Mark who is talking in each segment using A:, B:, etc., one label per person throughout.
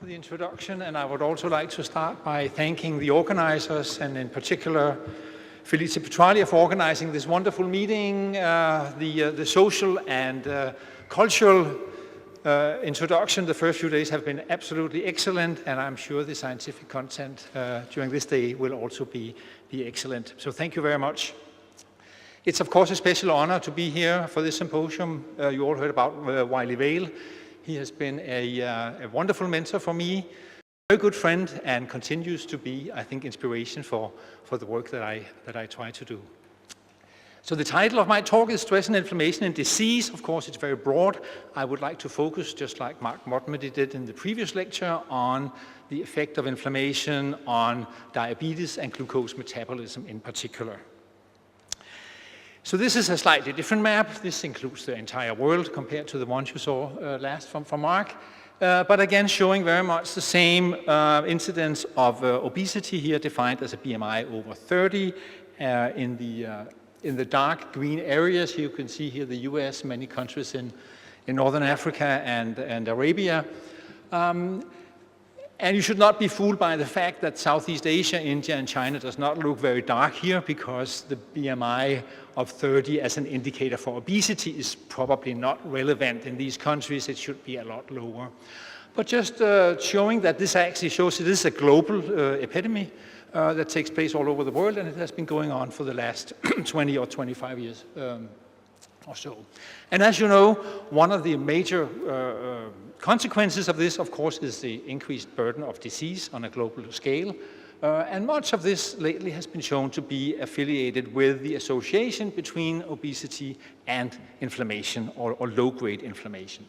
A: for the introduction, and I would also like to start by thanking the organizers, and in particular Felice Petralia, for organizing this wonderful meeting. The social and cultural introduction the first few days have been absolutely excellent, and I'm sure the scientific content during this day will also be excellent. So thank you very much. It's of course a special honor to be here for this symposium. You all heard about Wiley Vale. He has been a wonderful mentor for me, a very good friend, and continues to be, I think, inspiration for the work that I try to do. So the title of my talk is Stress and Inflammation in Disease. Of course, it's very broad. I would like to focus, just like Mark Montmedy did in the previous lecture, on the effect of inflammation on diabetes and glucose metabolism in particular. So this is a slightly different map. This includes the entire world compared to the ones you saw last from Mark. But again, showing very much the same incidence of obesity here, defined as a BMI over 30 in the dark green areas. You can see here the US, many countries in Northern Africa and Arabia. And you should not be fooled by the fact that Southeast Asia, India, and China does not look very dark here, because the BMI of 30 as an indicator for obesity is probably not relevant in these countries. It should be a lot lower. But just showing that this actually shows it is a global epidemic that takes place all over the world, and it has been going on for the last 20 or 25 years or so. And as you know, one of the major consequences of this, of course, is the increased burden of disease on a global scale. And much of this lately has been shown to be affiliated with the association between obesity and inflammation, or low-grade inflammation.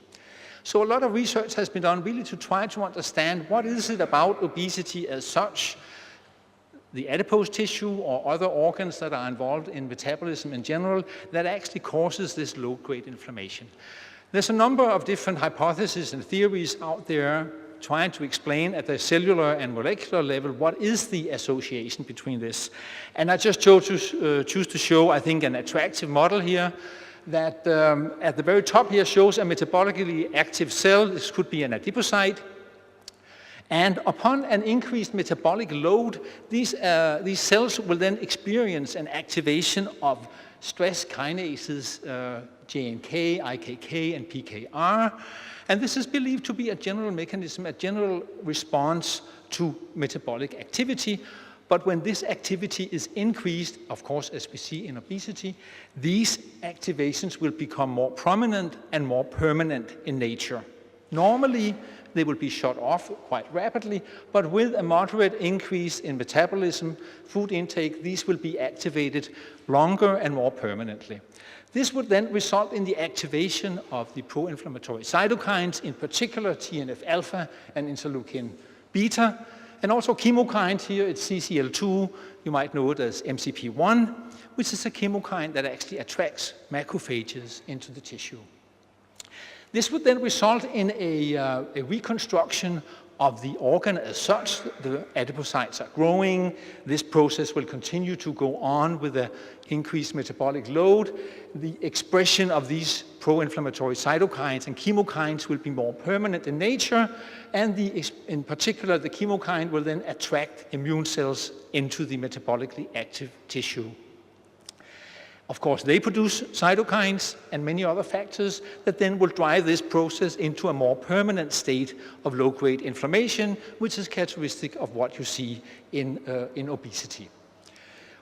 A: So a lot of research has been done really to try to understand what is it about obesity as such, the adipose tissue or other organs that are involved in metabolism in general, that actually causes this low-grade inflammation. There's a number of different hypotheses and theories out there trying to explain at the cellular and molecular level what is the association between this. And I just choose to show, I think, an attractive model here that at the very top here shows a metabolically active cell. This could be an adipocyte. And upon an increased metabolic load, these cells will then experience an activation of stress kinases, JNK, IKK, and PKR. And this is believed to be a general mechanism, a general response to metabolic activity. But when this activity is increased, of course, as we see in obesity, these activations will become more prominent and more permanent in nature. Normally, they will be shut off quite rapidly, but with a moderate increase in metabolism, food intake, these will be activated longer and more permanently. This would then result in the activation of the pro-inflammatory cytokines, in particular TNF-alpha and interleukin beta, and also chemokines. Here it's CCL2, you might know it as MCP1, which is a chemokine that actually attracts macrophages into the tissue. This would then result in a reconstruction of the organ as such. The adipocytes are growing. This process will continue to go on with the increased metabolic load. The expression of these pro-inflammatory cytokines and chemokines will be more permanent in nature, and in particular, the chemokine will then attract immune cells into the metabolically active tissue. Of course, they produce cytokines and many other factors that then will drive this process into a more permanent state of low-grade inflammation, which is characteristic of what you see in obesity.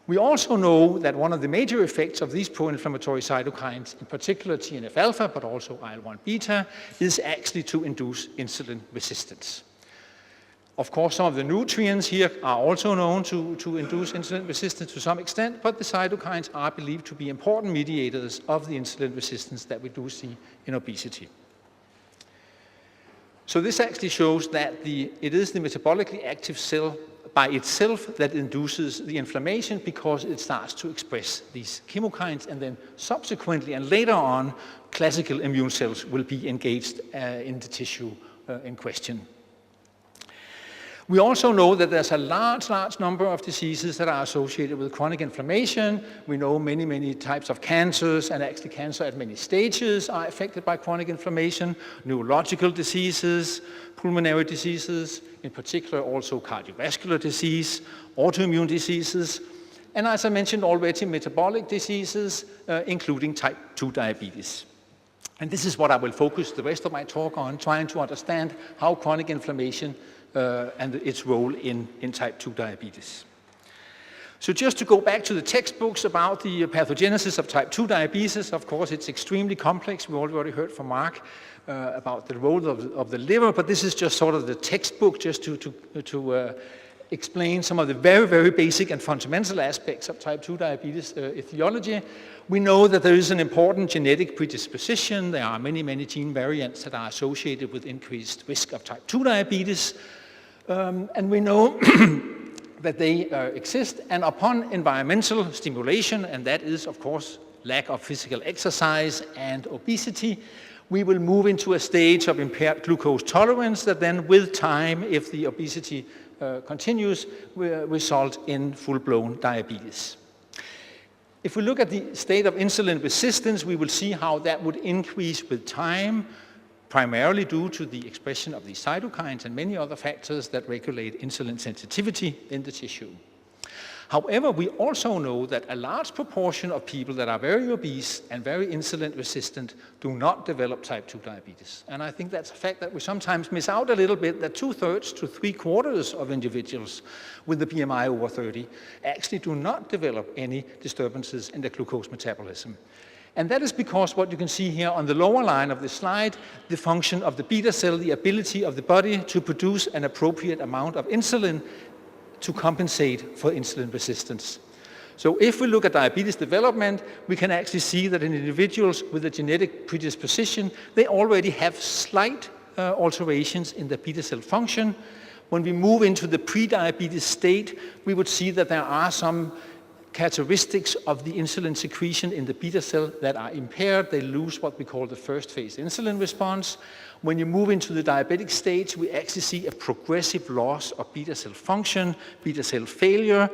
A: We also know that one of the major effects of these pro-inflammatory cytokines, in particular TNF-alpha, but also IL-1 beta, is actually to induce insulin resistance. Of course, some of the nutrients here are also known to induce insulin resistance to some extent, but the cytokines are believed to be important mediators of the insulin resistance that we do see in obesity. So this actually shows that it is the metabolically active cell by itself that induces the inflammation, because it starts to express these chemokines, and then subsequently and later on, classical immune cells will be engaged in the tissue in question. We also know that there's a large number of diseases that are associated with chronic inflammation. We know many types of cancers, and actually cancer at many stages are affected by chronic inflammation, neurological diseases, pulmonary diseases, in particular also cardiovascular disease, autoimmune diseases, and as I mentioned already, metabolic diseases, including type 2 diabetes. And this is what I will focus the rest of my talk on, trying to understand how chronic inflammation and its role in type 2 diabetes. So just to go back to the textbooks about the pathogenesis of type 2 diabetes, of course it's extremely complex. We already heard from Mark about the role of the liver, but this is just sort of the textbook just to explain some of the very basic and fundamental aspects of type 2 diabetes etiology. We know that there is an important genetic predisposition. There are many gene variants that are associated with increased risk of type 2 diabetes. And we know that they exist, and upon environmental stimulation, and that is of course lack of physical exercise and obesity, we will move into a stage of impaired glucose tolerance that then with time, if the obesity continues, will result in full-blown diabetes. If we look at the state of insulin resistance, we will see how that would increase with time, primarily due to the expression of these cytokines and many other factors that regulate insulin sensitivity in the tissue. However, we also know that a large proportion of people that are very obese and very insulin resistant do not develop type 2 diabetes. And I think that's a fact that we sometimes miss out a little bit, that 2/3 to 3/4 of individuals with the BMI over 30 actually do not develop any disturbances in their glucose metabolism. And that is because what you can see here on the lower line of the slide, the function of the beta cell, the ability of the body to produce an appropriate amount of insulin to compensate for insulin resistance. So if we look at diabetes development, we can actually see that in individuals with a genetic predisposition, they already have slight alterations in the beta cell function. When we move into the pre-diabetes state, we would see that there are some characteristics of the insulin secretion in the beta cell that are impaired. They lose what we call the first phase insulin response. When you move into the diabetic stage, we actually see a progressive loss of beta cell function, beta cell failure,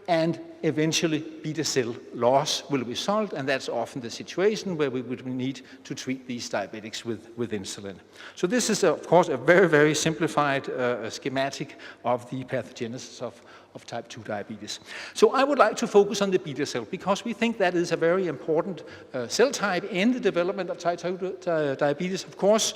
A: and eventually beta cell loss will result, and that's often the situation where we would need to treat these diabetics with insulin. So this is, of course, a very simplified schematic of the pathogenesis of type 2 diabetes. So I would like to focus on the beta cell because we think that is a very important cell type in the development of type 2 diabetes, of course.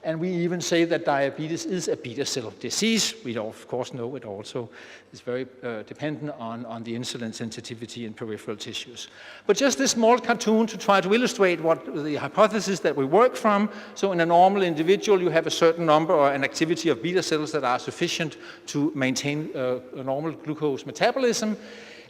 A: And we even say that diabetes is a beta cell disease. We of course know it also is very dependent on the insulin sensitivity in peripheral tissues. But just this small cartoon to try to illustrate what the hypothesis that we work from. So in a normal individual, you have a certain number or an activity of beta cells that are sufficient to maintain a normal glucose metabolism.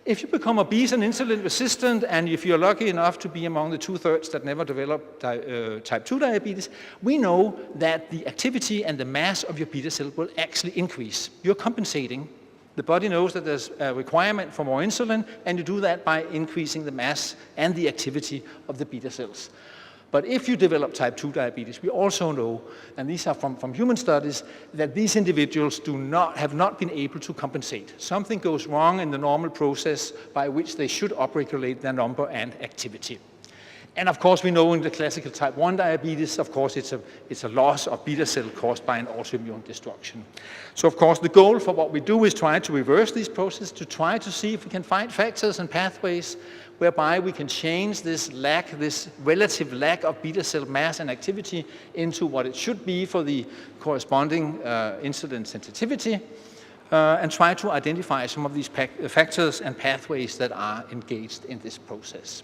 A: If you become obese and insulin resistant, and if you're lucky enough to be among the 2/3 that never develop type 2 diabetes, we know that the activity and the mass of your beta cell will actually increase. You're compensating. The body knows that there's a requirement for more insulin, and you do that by increasing the mass and the activity of the beta cells. But if you develop type 2 diabetes, we also know, and these are from human studies, that these individuals have not been able to compensate. Something goes wrong in the normal process by which they should upregulate their number and activity. And of course, we know in the classical type 1 diabetes, of course, it's a loss of beta cell caused by an autoimmune destruction. So of course, the goal for what we do is try to reverse these processes, to try to see if we can find factors and pathways whereby we can change this relative lack of beta cell mass and activity into what it should be for the corresponding insulin sensitivity, and try to identify some of these factors and pathways that are engaged in this process.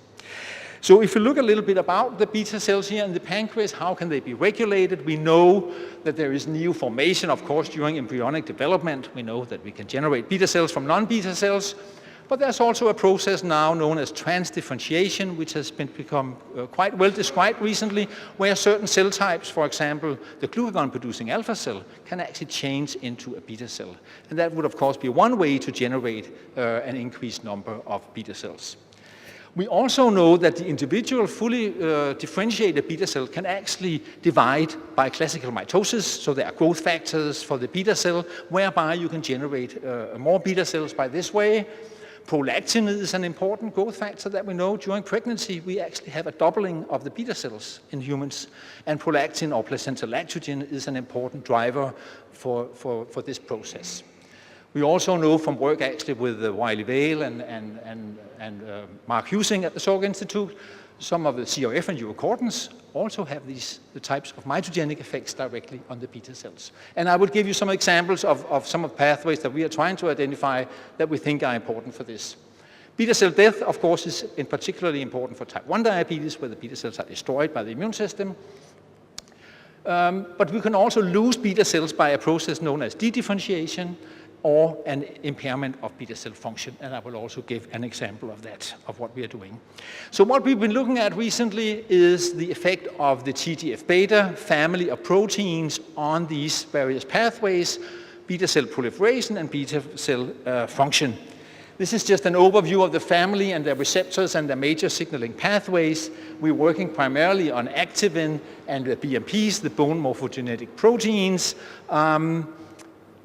A: So if you look a little bit about the beta cells here in the pancreas, how can they be regulated? We know that there is neoformation, of course, during embryonic development. We know that we can generate beta cells from non-beta cells. But there's also a process now known as transdifferentiation, which has become quite well described recently, where certain cell types, for example, the glucagon-producing alpha cell, can actually change into a beta cell. And that would, of course, be one way to generate an increased number of beta cells. We also know that the individual fully differentiated beta cell can actually divide by classical mitosis, so there are growth factors for the beta cell, whereby you can generate more beta cells by this way. Prolactin is an important growth factor that we know. During pregnancy, we actually have a doubling of the beta cells in humans, and prolactin or placental lactogen is an important driver for this process. We also know from work actually with Wiley Vale and Mark Husing at the Salk Institute, some of the CRF and urocortins also have the types of mitogenic effects directly on the beta cells. And I would give you some examples of some of the pathways that we are trying to identify that we think are important for this. Beta cell death, of course, is in particularly important for type 1 diabetes, where the beta cells are destroyed by the immune system. But we can also lose beta cells by a process known as dedifferentiation, or an impairment of beta cell function, and I will also give an example of that, of what we are doing. So what we've been looking at recently is the effect of the TGF-beta family of proteins on these various pathways, beta cell proliferation and beta cell function. This is just an overview of the family and their receptors and their major signaling pathways. We're working primarily on activin and the BMPs, the bone morphogenetic proteins.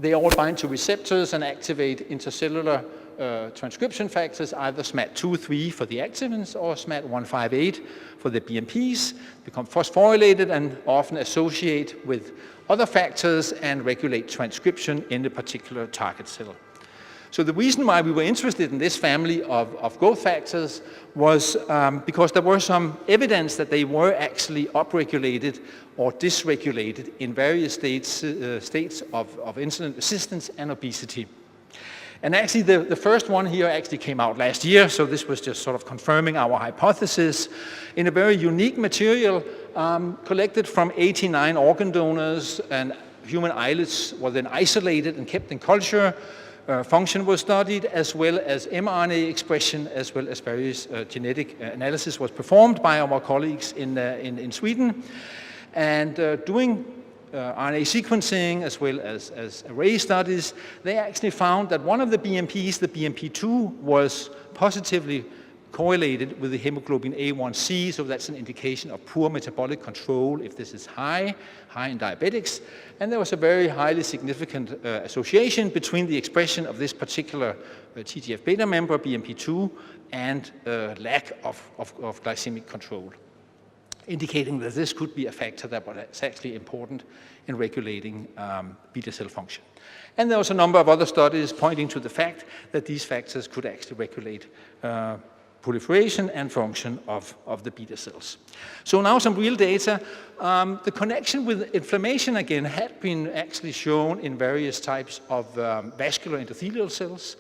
A: They all bind to receptors and activate intercellular transcription factors, either SMAD2, 3 for the activins or SMAD158 for the BMPs, become phosphorylated and often associate with other factors and regulate transcription in the particular target cell. So the reason why we were interested in this family of growth factors was because there were some evidence that they were actually upregulated or dysregulated in various states of insulin resistance and obesity. And actually the first one here actually came out last year, so this was just sort of confirming our hypothesis in a very unique material collected from 89 organ donors, and human islets were then isolated and kept in culture. Function was studied, as well as mRNA expression, as well as various genetic analysis was performed by our colleagues in Sweden. And doing RNA sequencing as well as array studies, they actually found that one of the BMPs, the BMP2, was positively correlated with the hemoglobin A1c, so that's an indication of poor metabolic control if this is high in diabetics. And there was a very highly significant association between the expression of this particular TGF-beta member, BMP2, and lack of glycemic control, indicating that this could be a factor that was actually important in regulating beta cell function. And there was a number of other studies pointing to the fact that these factors could actually regulate proliferation and function of the beta cells. So now some real data. The connection with inflammation again had been actually shown in various types of vascular endothelial cells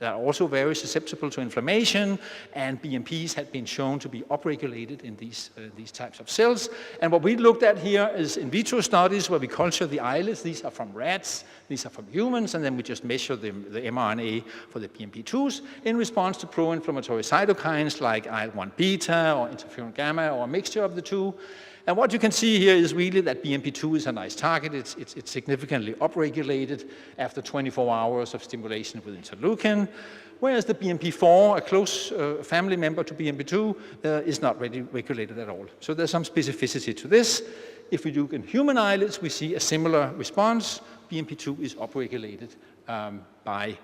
A: that are also very susceptible to inflammation, and BMPs had been shown to be upregulated in these types of cells. And what we looked at here is in vitro studies where we culture the islets. These are from rats, these are from humans, and then we just measure the mRNA for the BMP2s in response to pro-inflammatory cytokines like IL-1 beta or interferon gamma or a mixture of the two. And what you can see here is really that BMP2 is a nice target. It's significantly upregulated after 24 hours of stimulation with interleukin, whereas the BMP4, a close family member to BMP2, is not really regulated at all. So there's some specificity to this. If we look in human islets, we see a similar response. BMP2 is upregulated by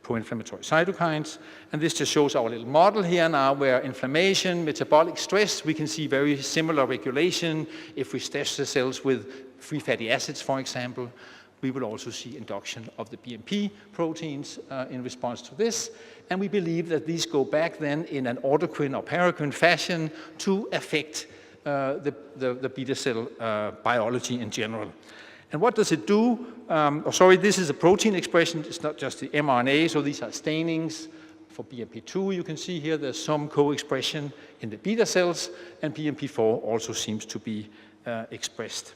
A: pro-inflammatory cytokines. And this just shows our little model here now where inflammation, metabolic stress, we can see very similar regulation. If we stress the cells with free fatty acids, for example, we will also see induction of the BMP proteins in response to this. And we believe that these go back then in an autocrine or paracrine fashion to affect the beta cell biology in general. And what does it do? This is a protein expression. It's not just the mRNA, so these are stainings. For BMP2, you can see here there's some co-expression in the beta cells, and BMP4 also seems to be expressed.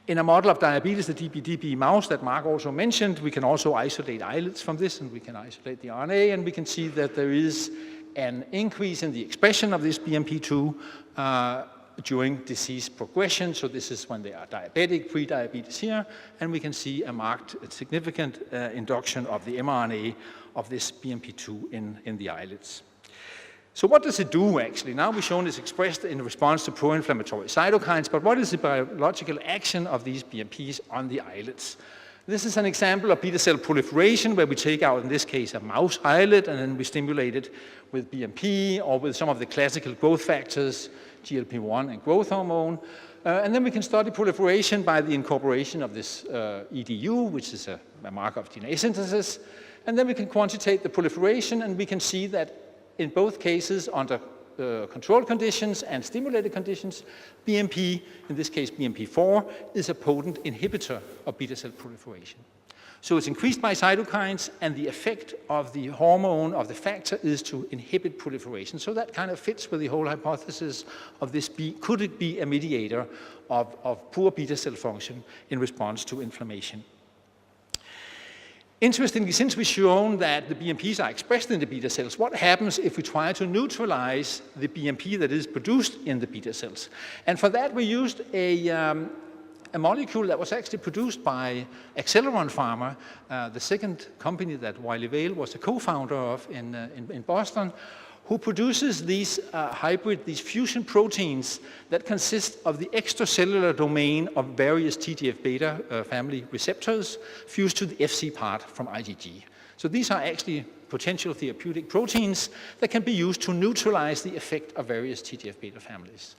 A: In a model of diabetes, the DB mouse that Mark also mentioned, we can also isolate islets from this, and we can isolate the RNA, and we can see that there is an increase in the expression of this BMP2 during disease progression. So this is when they are diabetic, pre-diabetes here, and we can see a marked, significant induction of the mRNA of this BMP2 in the islets. So what does it do actually? Now we've shown it's expressed in response to pro-inflammatory cytokines, but what is the biological action of these BMPs on the islets? This is an example of beta cell proliferation where we take out, in this case, a mouse islet and then we stimulate it with BMP or with some of the classical growth factors, GLP-1 and growth hormone. And then we can study proliferation by the incorporation of this EDU, which is a marker of DNA synthesis. And then we can quantitate the proliferation, and we can see that in both cases, under controlled conditions and stimulated conditions, BMP, in this case BMP4, is a potent inhibitor of beta cell proliferation. So it's increased by cytokines, and the effect of the hormone, of the factor, is to inhibit proliferation. So that kind of fits with the whole hypothesis of this could it be a mediator of poor beta cell function in response to inflammation. Interestingly, since we've shown that the BMPs are expressed in the beta cells, what happens if we try to neutralize the BMP that is produced in the beta cells? And for that, we used a molecule that was actually produced by Acceleron Pharma, the second company that Wiley Vale was a co-founder of in Boston, who produces these these fusion proteins that consist of the extracellular domain of various TGF-beta family receptors fused to the Fc part from IgG. So these are actually potential therapeutic proteins that can be used to neutralize the effect of various TGF-beta families.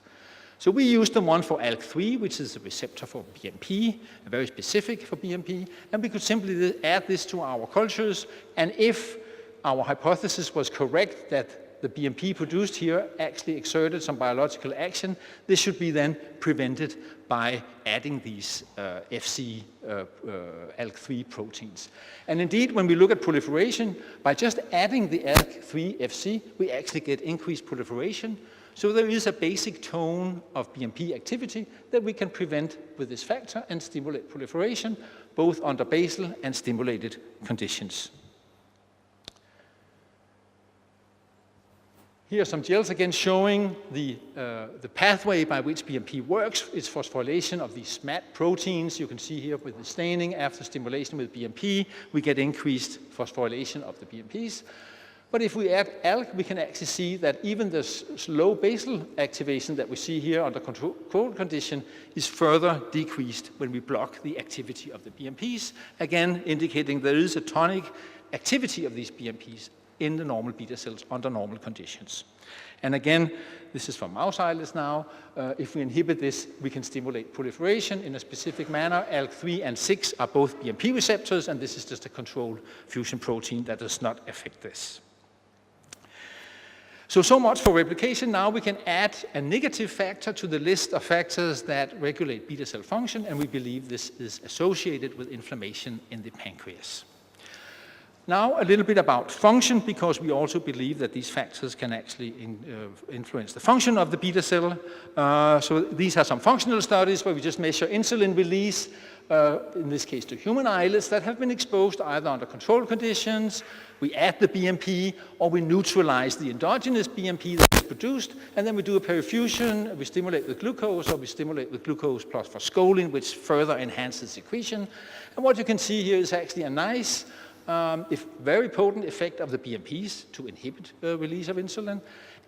A: So we used the one for ALK3, which is a receptor for BMP, very specific for BMP, and we could simply add this to our cultures, and if our hypothesis was correct that the BMP produced here actually exerted some biological action, this should be then prevented by adding these Fc ALK3 proteins. And indeed, when we look at proliferation, by just adding the ALK3 Fc, we actually get increased proliferation. So there is a basic tone of BMP activity that we can prevent with this factor and stimulate proliferation, both under basal and stimulated conditions. Here are some gels again showing the pathway by which BMP works. It's phosphorylation of these SMAD proteins. You can see here with the staining after stimulation with BMP, we get increased phosphorylation of the BMPs. But if we add ALK, we can actually see that even the slow basal activation that we see here under controlled condition is further decreased when we block the activity of the BMPs, again indicating there is a tonic activity of these BMPs in the normal beta cells under normal conditions. And again, this is from mouse islets now. If we inhibit this, we can stimulate proliferation in a specific manner. ALK3 and 6 are both BMP receptors, and this is just a controlled fusion protein that does not affect this. So much for replication. Now we can add a negative factor to the list of factors that regulate beta cell function, and we believe this is associated with inflammation in the pancreas. Now a little bit about function, because we also believe that these factors can actually influence the function of the beta cell. So these are some functional studies where we just measure insulin release, in this case to human islets that have been exposed either under controlled conditions, we add the BMP, or we neutralize the endogenous BMP that is produced, and then we do a perifusion, we stimulate with glucose, or we stimulate with glucose plus phospholin, which further enhances secretion. And what you can see here is actually a nice, very potent effect of the BMPs to inhibit release of insulin.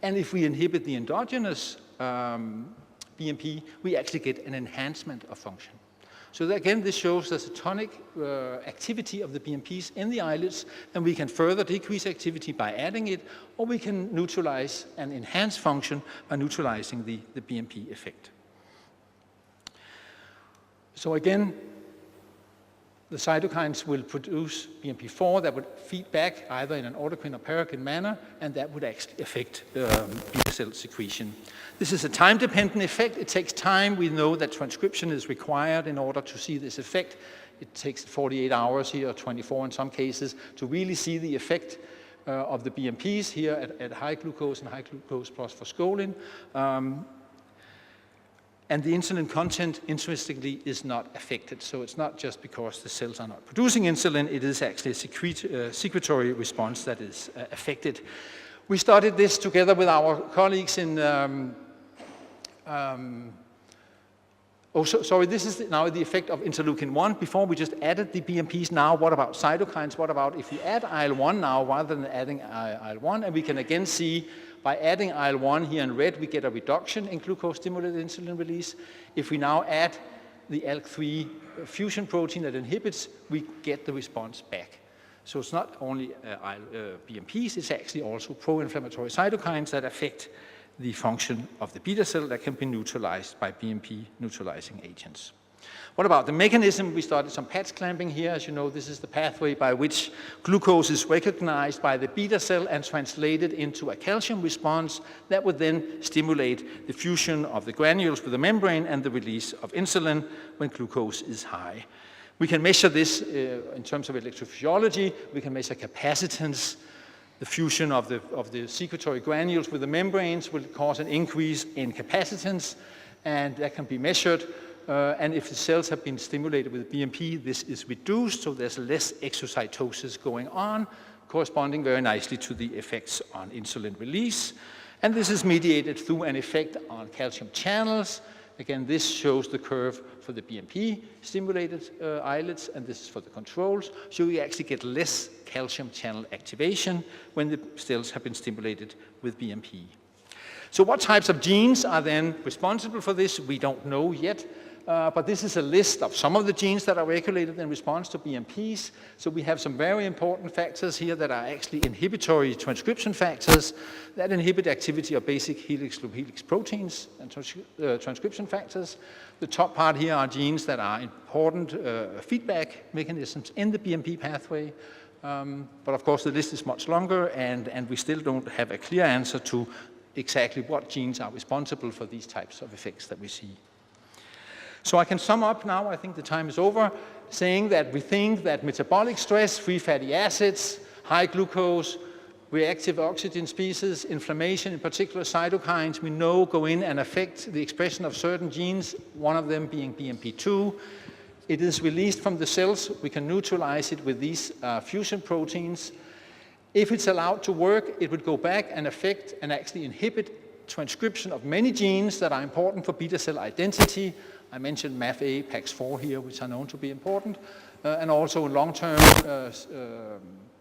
A: And if we inhibit the endogenous BMP, we actually get an enhancement of function. So again, this shows there's a tonic activity of the BMPs in the islets, and we can further decrease activity by adding it, or we can neutralize and enhance function by neutralizing the BMP effect. So again, the cytokines will produce BMP4 that would feed back either in an autocrine or paracrine manner, and that would actually affect beta cell secretion. This is a time-dependent effect. It takes time. We know that transcription is required in order to see this effect. It takes 48 hours here, or 24 in some cases, to really see the effect of the BMPs here at high glucose and high glucose plus phospholin. And the insulin content, interestingly, is not affected. So it's not just because the cells are not producing insulin, it is actually a secretory response that is affected. We studied this together with our colleagues in Sorry, this is now the effect of interleukin-1. Before we just added the BMPs. Now what about cytokines? What about if we add IL-1 now rather than adding IL-1? And we can again see by adding IL-1 here in red, we get a reduction in glucose-stimulated insulin release. If we now add the ALK3 fusion protein that inhibits, we get the response back. So it's not only BMPs, it's actually also pro-inflammatory cytokines that affect the function of the beta cell that can be neutralized by BMP neutralizing agents. What about the mechanism? We started some patch clamping here. As you know, this is the pathway by which glucose is recognized by the beta cell and translated into a calcium response that would then stimulate the fusion of the granules with the membrane and the release of insulin when glucose is high. We can measure this in terms of electrophysiology. We can measure capacitance. The fusion of the secretory granules with the membranes will cause an increase in capacitance, and that can be measured. And if the cells have been stimulated with BMP, this is reduced, so there's less exocytosis going on, corresponding very nicely to the effects on insulin release. And this is mediated through an effect on calcium channels. Again, this shows the curve for the BMP-stimulated islets, and this is for the controls. So we actually get less calcium channel activation when the cells have been stimulated with BMP. So what types of genes are then responsible for this? We don't know yet, but this is a list of some of the genes that are regulated in response to BMPs. So we have some very important factors here that are actually inhibitory transcription factors that inhibit activity of basic helix loop helix proteins and transcription factors. The top part here are genes that are important feedback mechanisms in the BMP pathway. But of course the list is much longer, and we still don't have a clear answer to exactly what genes are responsible for these types of effects that we see. So I can sum up now, I think the time is over, saying that we think that metabolic stress, free fatty acids, high glucose, reactive oxygen species, inflammation, in particular cytokines, we know go in and affect the expression of certain genes, one of them being BMP2. It is released from the cells. We can neutralize it with these fusion proteins. If it's allowed to work, it would go back and affect and actually inhibit transcription of many genes that are important for beta cell identity. I mentioned MAFA, PAX4 here, which are known to be important, and also in long-term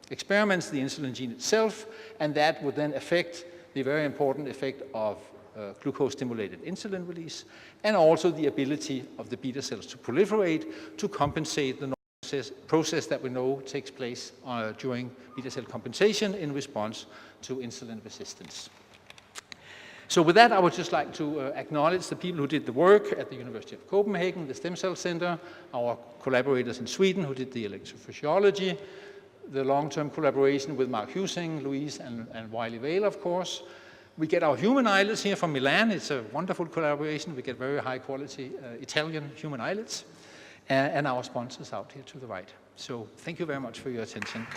A: experiments, the insulin gene itself, and that would then affect the very important effect of glucose-stimulated insulin release, and also the ability of the beta cells to proliferate to compensate the process that we know takes place during beta cell compensation in response to insulin resistance. So with that, I would just like to acknowledge the people who did the work at the University of Copenhagen, the Stem Cell Center, our collaborators in Sweden who did the electrophysiology, the long-term collaboration with Mark Husing, Louise, and Wiley Vale, of course. We get our human islets here from Milan. It's a wonderful collaboration. We get very high-quality Italian human islets, and our sponsors out here to the right. So thank you very much for your attention.